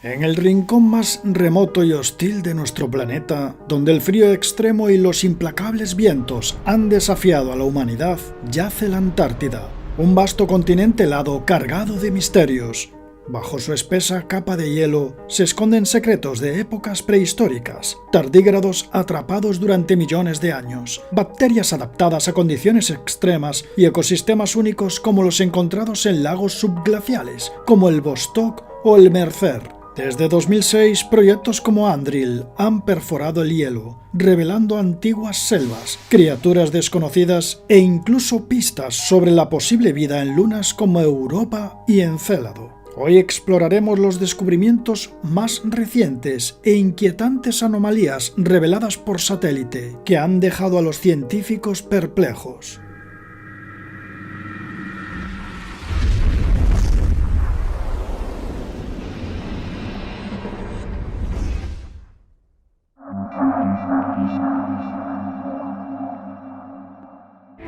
En el rincón más remoto y hostil de nuestro planeta, donde el frío extremo y los implacables vientos han desafiado a la humanidad, yace la Antártida, un vasto continente helado cargado de misterios. Bajo su espesa capa de hielo se esconden secretos de épocas prehistóricas, tardígrados atrapados durante millones de años, bacterias adaptadas a condiciones extremas y ecosistemas únicos como los encontrados en lagos subglaciales, como el Vostok o el Mercer. Desde 2006, proyectos como Andril han perforado el hielo, revelando antiguas selvas, criaturas desconocidas e incluso pistas sobre la posible vida en lunas como Europa y Encélado. Hoy exploraremos los descubrimientos más recientes e inquietantes anomalías reveladas por satélite que han dejado a los científicos perplejos.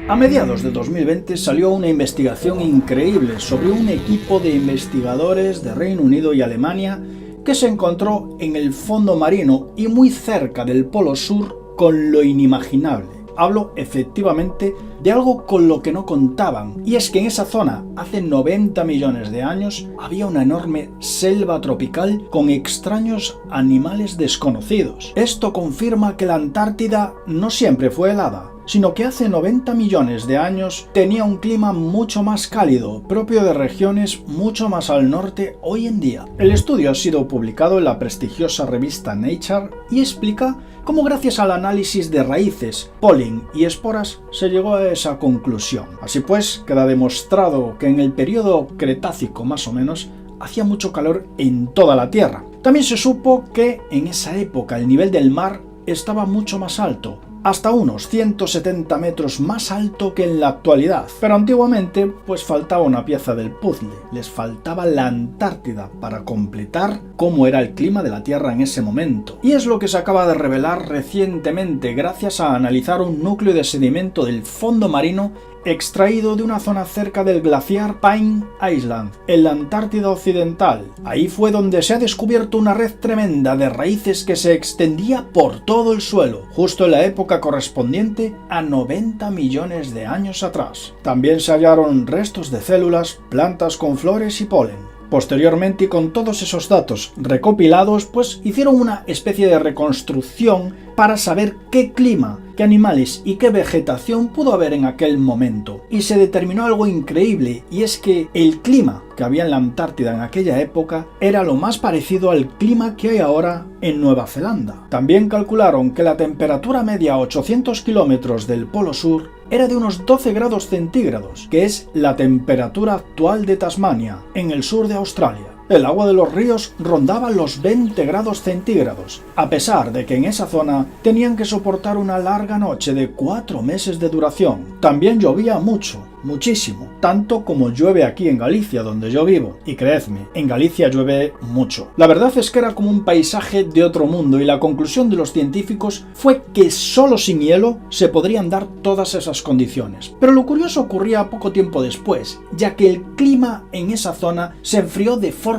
A mediados de 2020 salió una investigación increíble sobre un equipo de investigadores de Reino Unido y Alemania que se encontró en el fondo marino y muy cerca del Polo Sur con lo inimaginable. Hablo efectivamente de algo con lo que no contaban, y es que en esa zona, hace 90 millones de años, había una enorme selva tropical con extraños animales desconocidos. Esto confirma que la Antártida no siempre fue helada, sino que hace 90 millones de años tenía un clima mucho más cálido, propio de regiones mucho más al norte hoy en día. El estudio ha sido publicado en la prestigiosa revista Nature y explica cómo gracias al análisis de raíces, polen y esporas se llegó a esa conclusión. Así pues, queda demostrado que en el periodo Cretácico más o menos hacía mucho calor en toda la Tierra. También se supo que en esa época el nivel del mar estaba mucho más alto, hasta unos 170 metros más alto que en la actualidad. Pero antiguamente pues faltaba una pieza del puzzle, les faltaba la Antártida para completar cómo era el clima de la Tierra en ese momento. Y es lo que se acaba de revelar recientemente gracias a analizar un núcleo de sedimento del fondo marino extraído de una zona cerca del glaciar Pine Island, en la Antártida Occidental. Ahí fue donde se ha descubierto una red tremenda de raíces que se extendía por todo el suelo, justo en la época correspondiente a 90 millones de años atrás. También se hallaron restos de células, plantas con flores y polen. Posteriormente, y con todos esos datos recopilados, pues hicieron una especie de reconstrucción para saber qué clima, qué animales y qué vegetación pudo haber en aquel momento. Y se determinó algo increíble, y es que el clima que había en la Antártida en aquella época era lo más parecido al clima que hay ahora en Nueva Zelanda. También calcularon que la temperatura media a 800 kilómetros del Polo Sur era de unos 12 grados centígrados, que es la temperatura actual de Tasmania, en el sur de Australia. El agua de los ríos rondaba los 20 grados centígrados, a pesar de que en esa zona tenían que soportar una larga noche de 4 meses de duración. También llovía mucho, muchísimo, tanto como llueve aquí en Galicia, donde yo vivo, y creedme, en Galicia llueve mucho. La verdad es que era como un paisaje de otro mundo, y la conclusión de los científicos fue que solo sin hielo se podrían dar todas esas condiciones. Pero lo curioso ocurría poco tiempo después, ya que el clima en esa zona se enfrió de forma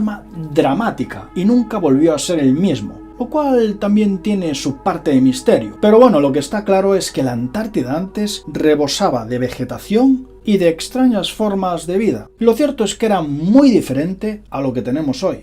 dramática y nunca volvió a ser el mismo, lo cual también tiene su parte de misterio. Pero bueno, lo que está claro es que la Antártida antes rebosaba de vegetación y de extrañas formas de vida. Lo cierto es que era muy diferente a lo que tenemos hoy.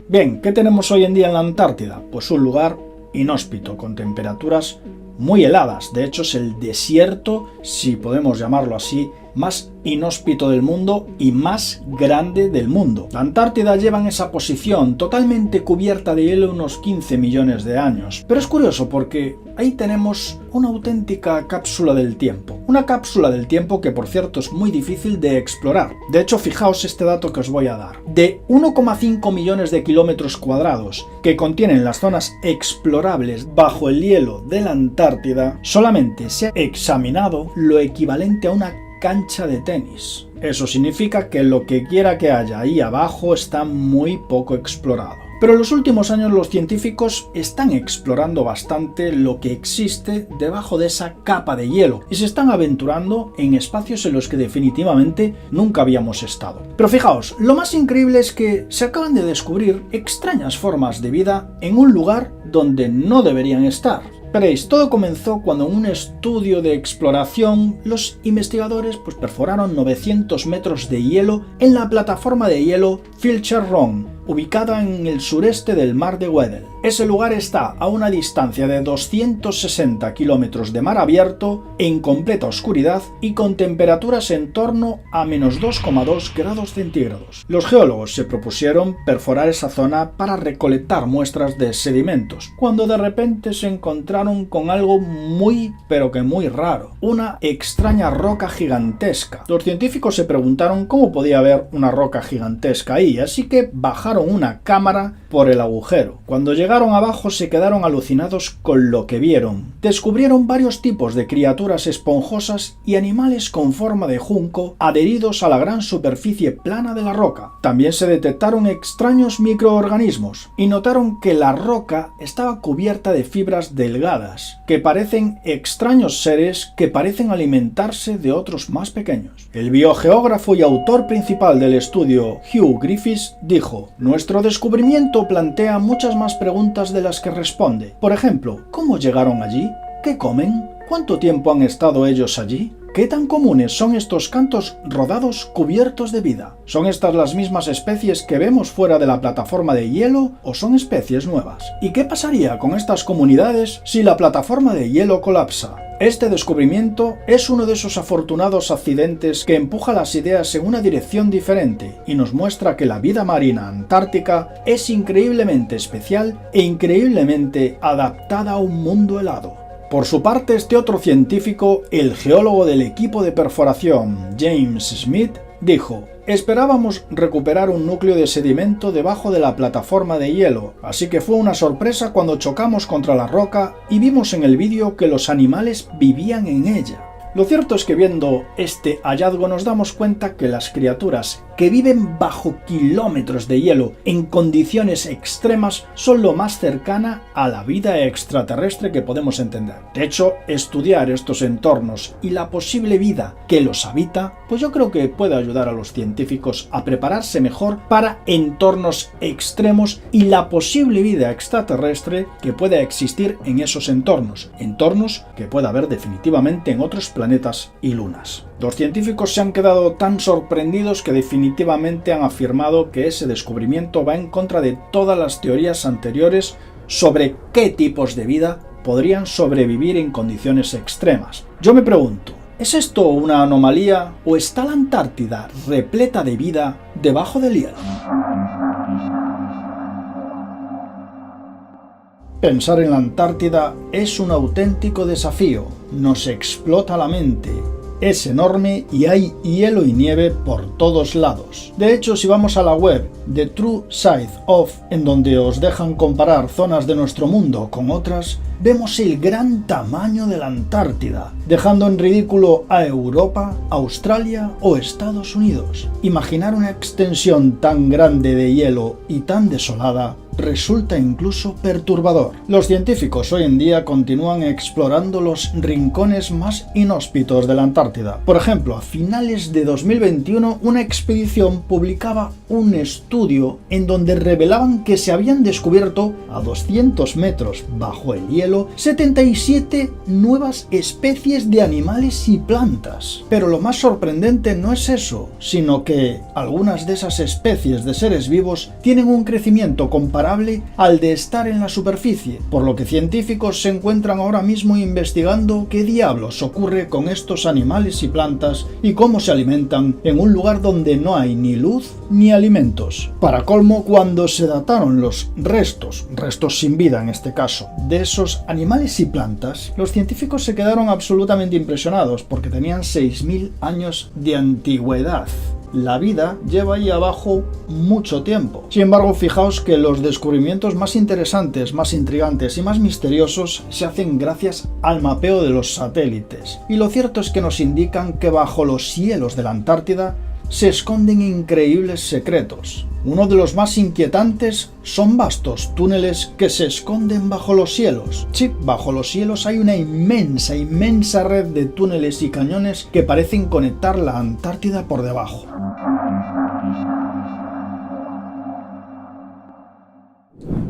Bien, ¿qué tenemos hoy en día en la Antártida? Pues un lugar inhóspito, con temperaturas muy heladas. De hecho, es el desierto, si podemos llamarlo así, más inhóspito del mundo y más grande del mundo. La Antártida lleva en esa posición, totalmente cubierta de hielo, unos 15 millones de años. Pero es curioso porque ahí tenemos una auténtica cápsula del tiempo. Una cápsula del tiempo que, por cierto, es muy difícil de explorar. De hecho, fijaos este dato que os voy a dar. De 1,5 millones de kilómetros cuadrados que contienen las zonas explorables bajo el hielo de la Antártida, solamente se ha examinado lo equivalente a una cancha de tenis. Eso significa que lo que quiera que haya ahí abajo está muy poco explorado. Pero en los últimos años los científicos están explorando bastante lo que existe debajo de esa capa de hielo y se están aventurando en espacios en los que definitivamente nunca habíamos estado. Pero fijaos, lo más increíble es que se acaban de descubrir extrañas formas de vida en un lugar donde no deberían estar. Veréis, todo comenzó cuando en un estudio de exploración los investigadores perforaron 900 metros de hielo en la plataforma de hielo Filcher Run, ubicada en el sureste del mar de Weddell. Ese lugar está a una distancia de 260 kilómetros de mar abierto, en completa oscuridad y con temperaturas en torno a menos 2,2 grados centígrados. Los geólogos se propusieron perforar esa zona para recolectar muestras de sedimentos, cuando de repente se encontraron con algo muy, pero que muy raro: una extraña roca gigantesca. Los científicos se preguntaron cómo podía haber una roca gigantesca ahí, así que bajaron una cámara por el agujero. Cuando llegaron abajo se quedaron alucinados con lo que vieron. Descubrieron varios tipos de criaturas esponjosas y animales con forma de junco adheridos a la gran superficie plana de la roca. También se detectaron extraños microorganismos y notaron que la roca estaba cubierta de fibras delgadas, que parecen extraños seres que parecen alimentarse de otros más pequeños. El biogeógrafo y autor principal del estudio, Hugh Griffiths, dijo: "Nuestro descubrimiento plantea muchas más preguntas de las que responde. Por ejemplo, ¿cómo llegaron allí? ¿Qué comen? ¿Cuánto tiempo han estado ellos allí? ¿Qué tan comunes son estos cantos rodados cubiertos de vida? ¿Son estas las mismas especies que vemos fuera de la plataforma de hielo o son especies nuevas? ¿Y qué pasaría con estas comunidades si la plataforma de hielo colapsa?". Este descubrimiento es uno de esos afortunados accidentes que empuja las ideas en una dirección diferente y nos muestra que la vida marina antártica es increíblemente especial e increíblemente adaptada a un mundo helado. Por su parte, este otro científico, el geólogo del equipo de perforación, James Smith, dijo: "Esperábamos recuperar un núcleo de sedimento debajo de la plataforma de hielo, así que fue una sorpresa cuando chocamos contra la roca y vimos en el vídeo que los animales vivían en ella". Lo cierto es que viendo este hallazgo nos damos cuenta que las criaturas que viven bajo kilómetros de hielo en condiciones extremas son lo más cercana a la vida extraterrestre que podemos entender. De hecho, estudiar estos entornos y la posible vida que los habita, yo creo que puede ayudar a los científicos a prepararse mejor para entornos extremos y la posible vida extraterrestre que pueda existir en esos entornos que pueda haber definitivamente en otros planetas y lunas. Los científicos se han quedado tan sorprendidos que definitivamente han afirmado que ese descubrimiento va en contra de todas las teorías anteriores sobre qué tipos de vida podrían sobrevivir en condiciones extremas. Yo me pregunto, ¿es esto una anomalía o está la Antártida repleta de vida debajo del hielo? Pensar en la Antártida es un auténtico desafío, nos explota la mente. Es enorme y hay hielo y nieve por todos lados. De hecho, si vamos a la web de True Sight Of, en donde os dejan comparar zonas de nuestro mundo con otras, vemos el gran tamaño de la Antártida, dejando en ridículo a Europa, Australia o Estados Unidos. Imaginar una extensión tan grande de hielo y tan desolada resulta incluso perturbador. Los científicos hoy en día continúan explorando los rincones más inhóspitos de la Antártida. Por ejemplo, a finales de 2021, una expedición publicaba un estudio en donde revelaban que se habían descubierto a 200 metros bajo el hielo 77 nuevas especies de animales y plantas. Pero lo más sorprendente no es eso, sino que algunas de esas especies de seres vivos tienen un crecimiento comparable al de estar en la superficie, por lo que científicos se encuentran ahora mismo investigando qué diablos ocurre con estos animales y plantas y cómo se alimentan en un lugar donde no hay ni luz ni alimentos. Para colmo, cuando se dataron los restos sin vida en este caso, de esos animales y plantas, los científicos se quedaron absolutamente impresionados porque tenían 6.000 años de antigüedad. La vida lleva ahí abajo mucho tiempo. Sin embargo, fijaos que los descubrimientos más interesantes, más intrigantes y más misteriosos se hacen gracias al mapeo de los satélites. Y lo cierto es que nos indican que bajo los hielos de la Antártida se esconden increíbles secretos. Uno de los más inquietantes son vastos túneles que se esconden bajo los hielos. Sí, bajo los hielos hay una inmensa red de túneles y cañones que parecen conectar la Antártida por debajo.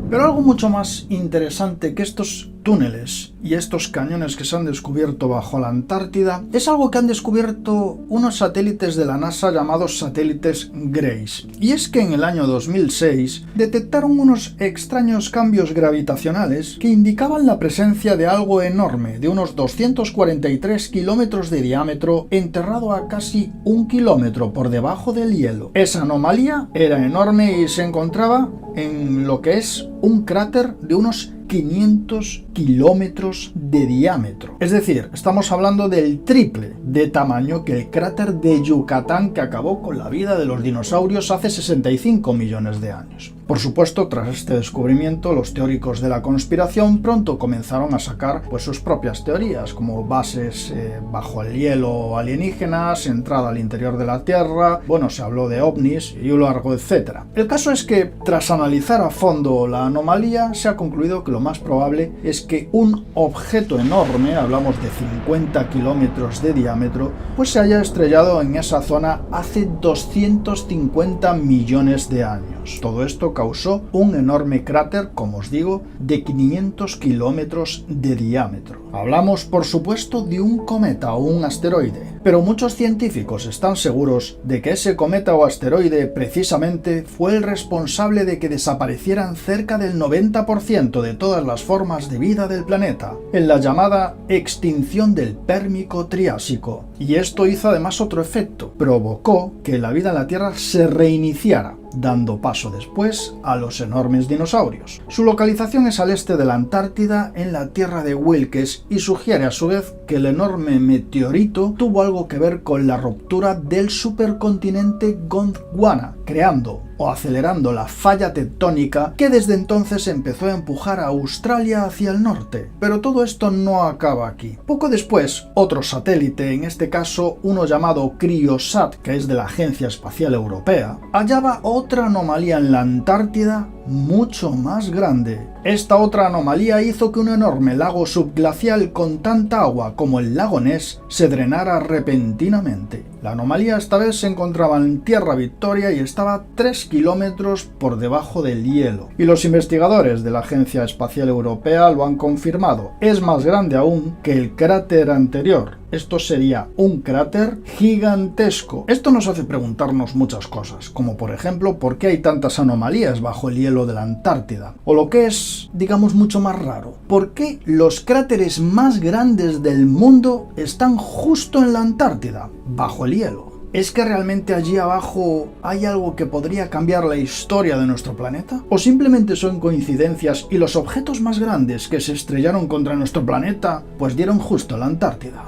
Pero algo mucho más interesante que estos túneles y estos cañones que se han descubierto bajo la Antártida es algo que han descubierto unos satélites de la NASA llamados satélites Grace. Y es que en el año 2006 detectaron unos extraños cambios gravitacionales que indicaban la presencia de algo enorme, de unos 243 kilómetros de diámetro, enterrado a casi 1 kilómetro por debajo del hielo. Esa anomalía era enorme y se encontraba en lo que es un cráter de unos 500 kilómetros de diámetro. Es decir, estamos hablando del triple de tamaño que el cráter de Yucatán que acabó con la vida de los dinosaurios hace 65 millones de años. Por supuesto, tras este descubrimiento, los teóricos de la conspiración pronto comenzaron a sacar sus propias teorías, como bases bajo el hielo alienígenas, entrada al interior de la Tierra, se habló de ovnis y un largo etcétera. El caso es que, tras analizar a fondo la anomalía, se ha concluido que lo más probable es que un objeto enorme, hablamos de 50 kilómetros de diámetro, se haya estrellado en esa zona hace 250 millones de años. Todo esto causó un enorme cráter, como os digo, de 500 kilómetros de diámetro. Hablamos, por supuesto, de un cometa o un asteroide, pero muchos científicos están seguros de que ese cometa o asteroide precisamente fue el responsable de que desaparecieran cerca del 90% de todas las formas de vida del planeta, en la llamada extinción del Pérmico-Triásico. Y esto hizo además otro efecto, provocó que la vida en la Tierra se reiniciara, dando paso después a los enormes dinosaurios. Su localización es al este de la Antártida, en la Tierra de Wilkes, y sugiere a su vez que el enorme meteorito tuvo algo que ver con la ruptura del supercontinente Gondwana, creando o acelerando la falla tectónica que desde entonces empezó a empujar a Australia hacia el norte. Pero todo esto no acaba aquí. Poco después, otro satélite, en este caso uno llamado Cryosat, que es de la Agencia Espacial Europea, hallaba otra anomalía en la Antártida mucho más grande. Esta otra anomalía hizo que un enorme lago subglacial con tanta agua como el lago Ness se drenara repentinamente. La anomalía esta vez se encontraba en Tierra Victoria y estaba 3 kilómetros por debajo del hielo. Y los investigadores de la Agencia Espacial Europea lo han confirmado. Es más grande aún que el cráter anterior. Esto sería un cráter gigantesco. Esto nos hace preguntarnos muchas cosas, como por ejemplo, ¿por qué hay tantas anomalías bajo el hielo de la Antártida? O lo que es, digamos, mucho más raro, ¿por qué los cráteres más grandes del mundo están justo en la Antártida, bajo el hielo? ¿Es que realmente allí abajo hay algo que podría cambiar la historia de nuestro planeta? ¿O simplemente son coincidencias y los objetos más grandes que se estrellaron contra nuestro planeta dieron justo a la Antártida?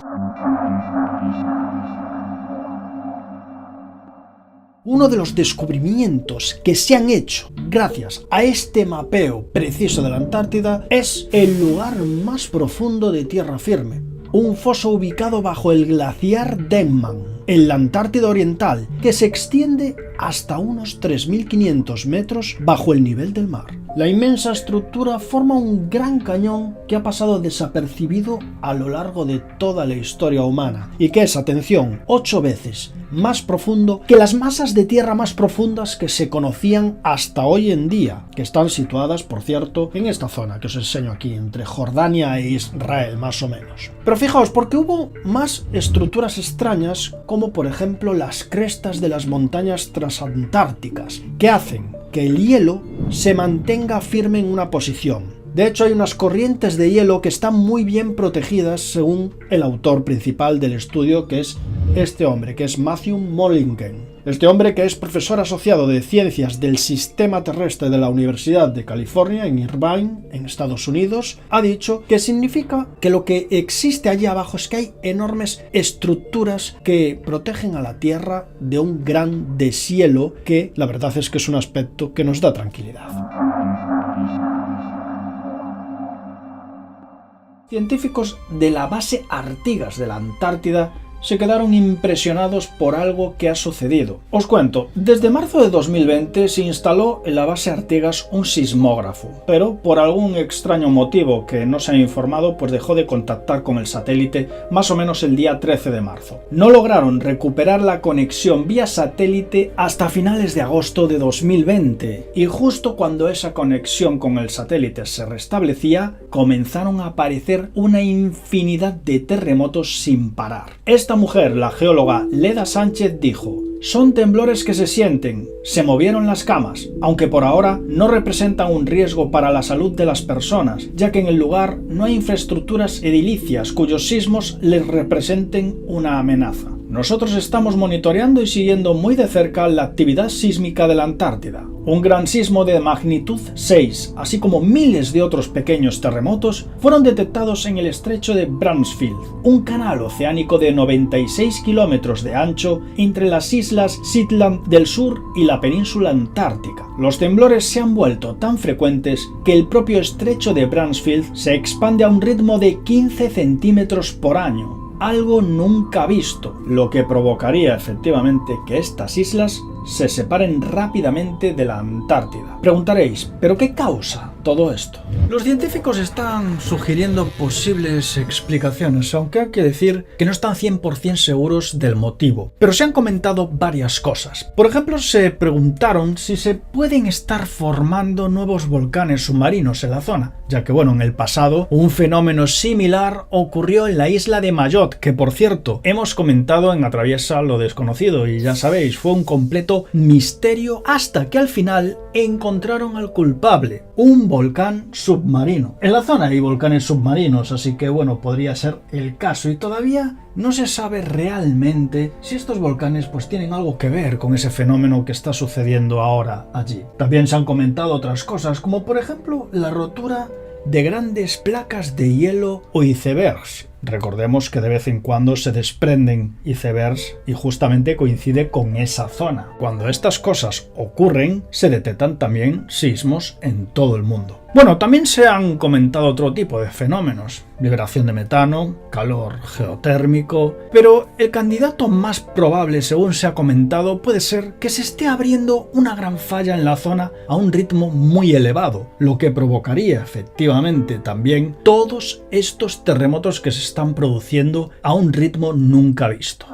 Uno de los descubrimientos que se han hecho gracias a este mapeo preciso de la Antártida es el lugar más profundo de tierra firme, un foso ubicado bajo el glaciar Denman, en la Antártida Oriental, que se extiende hasta unos 3.500 metros bajo el nivel del mar. La inmensa estructura forma un gran cañón que ha pasado desapercibido a lo largo de toda la historia humana y que es, atención, 8 veces más profundo que las masas de tierra más profundas que se conocían hasta hoy en día, que están situadas, por cierto, en esta zona que os enseño aquí, entre Jordania e Israel, más o menos. Pero fijaos, porque hubo más estructuras extrañas, como por ejemplo las crestas de las montañas transantárticas, que hacen que el hielo se mantenga firme en una posición. De hecho, hay unas corrientes de hielo que están muy bien protegidas, según el autor principal del estudio, que es este hombre, que es Matthew Mollingen. Este hombre, que es profesor asociado de Ciencias del Sistema Terrestre de la Universidad de California en Irvine, en Estados Unidos, ha dicho que significa que lo que existe allí abajo es que hay enormes estructuras que protegen a la Tierra de un gran deshielo, que la verdad es que es un aspecto que nos da tranquilidad. Científicos de la base Artigas de la Antártida se quedaron impresionados por algo que ha sucedido. Os cuento, desde marzo de 2020 se instaló en la base Artigas un sismógrafo, pero por algún extraño motivo que no se ha informado, pues dejó de contactar con el satélite más o menos el día 13 de marzo. No lograron recuperar la conexión vía satélite hasta finales de agosto de 2020, y justo cuando esa conexión con el satélite se restablecía, comenzaron a aparecer una infinidad de terremotos sin parar. Esta mujer, la geóloga Leda Sánchez, dijo: son temblores que se sienten, se movieron las camas, aunque por ahora no representan un riesgo para la salud de las personas, ya que en el lugar no hay infraestructuras edilicias cuyos sismos les representen una amenaza. Nosotros estamos monitoreando y siguiendo muy de cerca la actividad sísmica de la Antártida. Un gran sismo de magnitud 6, así como miles de otros pequeños terremotos, fueron detectados en el estrecho de Bransfield, un canal oceánico de 96 kilómetros de ancho entre las islas Shetland del Sur y la península antártica. Los temblores se han vuelto tan frecuentes que el propio estrecho de Bransfield se expande a un ritmo de 15 centímetros por año. Algo nunca visto, lo que provocaría efectivamente que estas islas se separen rápidamente de la Antártida. Preguntaréis, ¿pero qué causa todo esto? Los científicos están sugiriendo posibles explicaciones, aunque hay que decir que no están 100% seguros del motivo. Pero se han comentado varias cosas. Por ejemplo, se preguntaron si se pueden estar formando nuevos volcanes submarinos en la zona, ya que en el pasado un fenómeno similar ocurrió en la isla de Mayotte, que por cierto hemos comentado en Atraviesa lo desconocido, y ya sabéis, fue un completo misterio hasta que al final encontraron al culpable, un volcán submarino. En la zona hay volcanes submarinos, así que podría ser el caso, y todavía no se sabe realmente si estos volcanes tienen algo que ver con ese fenómeno que está sucediendo ahora allí. También se han comentado otras cosas, como por ejemplo la rotura de grandes placas de hielo o icebergs. Recordemos que de vez en cuando se desprenden icebergs y justamente coincide con esa zona. Cuando estas cosas ocurren, se detectan también sismos en todo el mundo. También se han comentado otro tipo de fenómenos: liberación de metano, calor geotérmico, pero el candidato más probable, según se ha comentado, puede ser que se esté abriendo una gran falla en la zona a un ritmo muy elevado, lo que provocaría efectivamente también todos estos terremotos que se están produciendo a un ritmo nunca visto.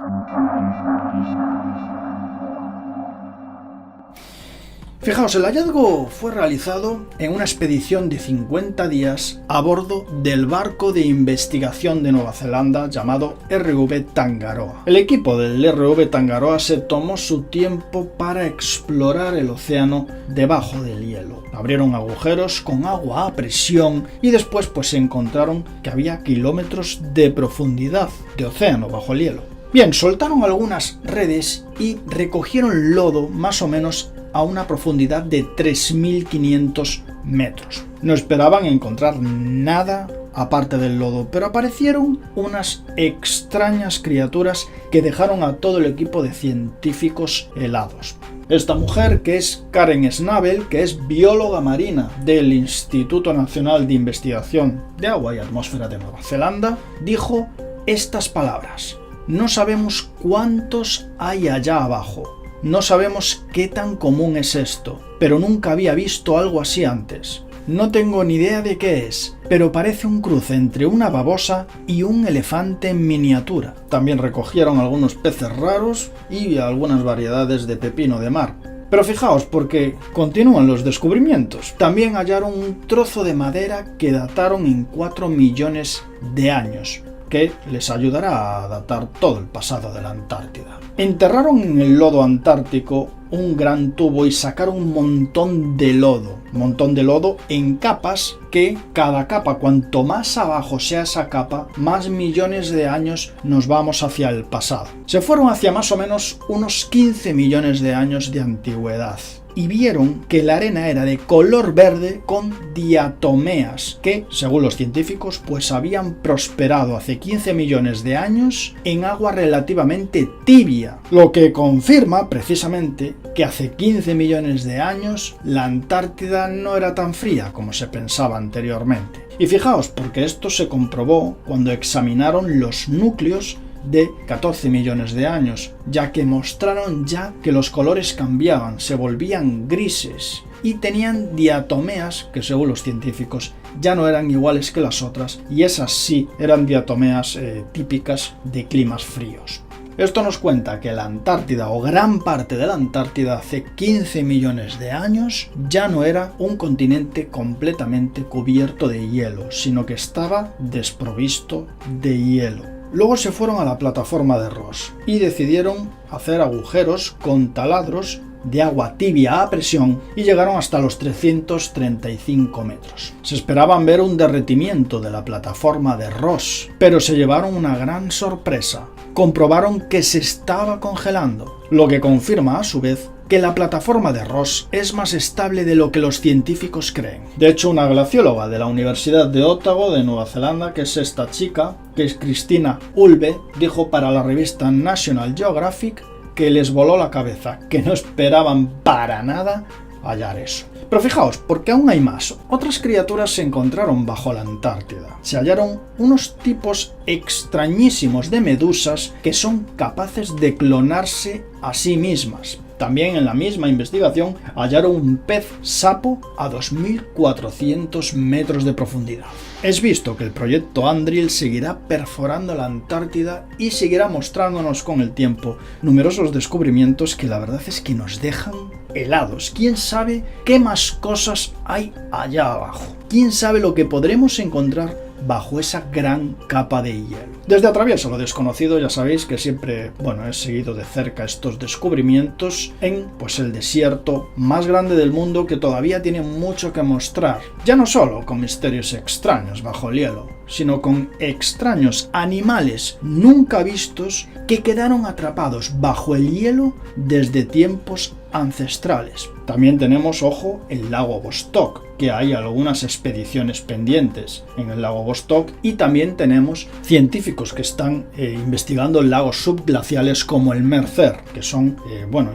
Fijaos, el hallazgo fue realizado en una expedición de 50 días a bordo del barco de investigación de Nueva Zelanda llamado RV Tangaroa. El equipo del RV Tangaroa se tomó su tiempo para explorar el océano debajo del hielo. Abrieron agujeros con agua a presión y después se encontraron que había kilómetros de profundidad de océano bajo el hielo. Bien, soltaron algunas redes y recogieron lodo más o menos a una profundidad de 3.500 metros. No esperaban encontrar nada aparte del lodo, pero aparecieron unas extrañas criaturas que dejaron a todo el equipo de científicos helados. Esta mujer, que es Karen Schnabel, que es bióloga marina del Instituto Nacional de Investigación de Agua y Atmósfera de Nueva Zelanda, dijo estas palabras: no sabemos cuántos hay allá abajo. No sabemos qué tan común es esto, pero nunca había visto algo así antes. No tengo ni idea de qué es, pero parece un cruce entre una babosa y un elefante en miniatura. También recogieron algunos peces raros y algunas variedades de pepino de mar. Pero fijaos, porque continúan los descubrimientos. También hallaron un trozo de madera que dataron en 4 millones de años, que les ayudará a datar todo el pasado de la Antártida. Enterraron en el lodo antártico un gran tubo y sacaron un montón de lodo en capas, que cada capa, cuanto más abajo sea esa capa, más millones de años nos vamos hacia el pasado. Se fueron hacia más o menos unos 15 millones de años de antigüedad y vieron que la arena era de color verde con diatomeas que, según los científicos, habían prosperado hace 15 millones de años en agua relativamente tibia, lo que confirma precisamente que hace 15 millones de años la Antártida no era tan fría como se pensaba anteriormente. Y fijaos, porque esto se comprobó cuando examinaron los núcleos de 14 millones de años, ya que mostraron ya que los colores cambiaban, se volvían grises y tenían diatomeas que, según los científicos, ya no eran iguales que las otras, y esas sí eran diatomeas típicas de climas fríos. Esto nos cuenta que la Antártida, o gran parte de la Antártida, hace 15 millones de años ya no era un continente completamente cubierto de hielo, sino que estaba desprovisto de hielo. Luego se fueron a la plataforma de Ross y decidieron hacer agujeros con taladros de agua tibia a presión y llegaron hasta los 335 metros. Se esperaban ver un derretimiento de la plataforma de Ross, pero se llevaron una gran sorpresa. Comprobaron que se estaba congelando, lo que confirma a su vez que la plataforma de Ross es más estable de lo que los científicos creen. De hecho, una glacióloga de la Universidad de Otago de Nueva Zelanda, que es esta chica, que es Christina Ulve, dijo para la revista National Geographic que les voló la cabeza, que no esperaban para nada hallar eso. Pero fijaos, porque aún hay más. Otras criaturas se encontraron bajo la Antártida. Se hallaron unos tipos extrañísimos de medusas que son capaces de clonarse a sí mismas. También en la misma investigación hallaron un pez sapo a 2.400 metros de profundidad. Es visto que el proyecto Andril seguirá perforando la Antártida y seguirá mostrándonos con el tiempo numerosos descubrimientos que la verdad es que nos dejan helados. ¿Quién sabe qué más cosas hay allá abajo? ¿Quién sabe lo que podremos encontrar bajo esa gran capa de hielo? Desde Atravieso lo Desconocido ya sabéis que siempre, he seguido de cerca estos descubrimientos en, el desierto más grande del mundo, que todavía tiene mucho que mostrar. Ya no solo con misterios extraños bajo el hielo, sino con extraños animales nunca vistos que quedaron atrapados bajo el hielo desde tiempos ancestrales. También tenemos, ojo, el lago Vostok, que hay algunas expediciones pendientes en el lago Vostok, y también tenemos científicos que están investigando lagos subglaciales como el Mercer, que son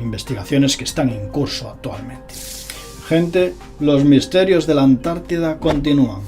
investigaciones que están en curso actualmente. Gente, los misterios de la Antártida continúan.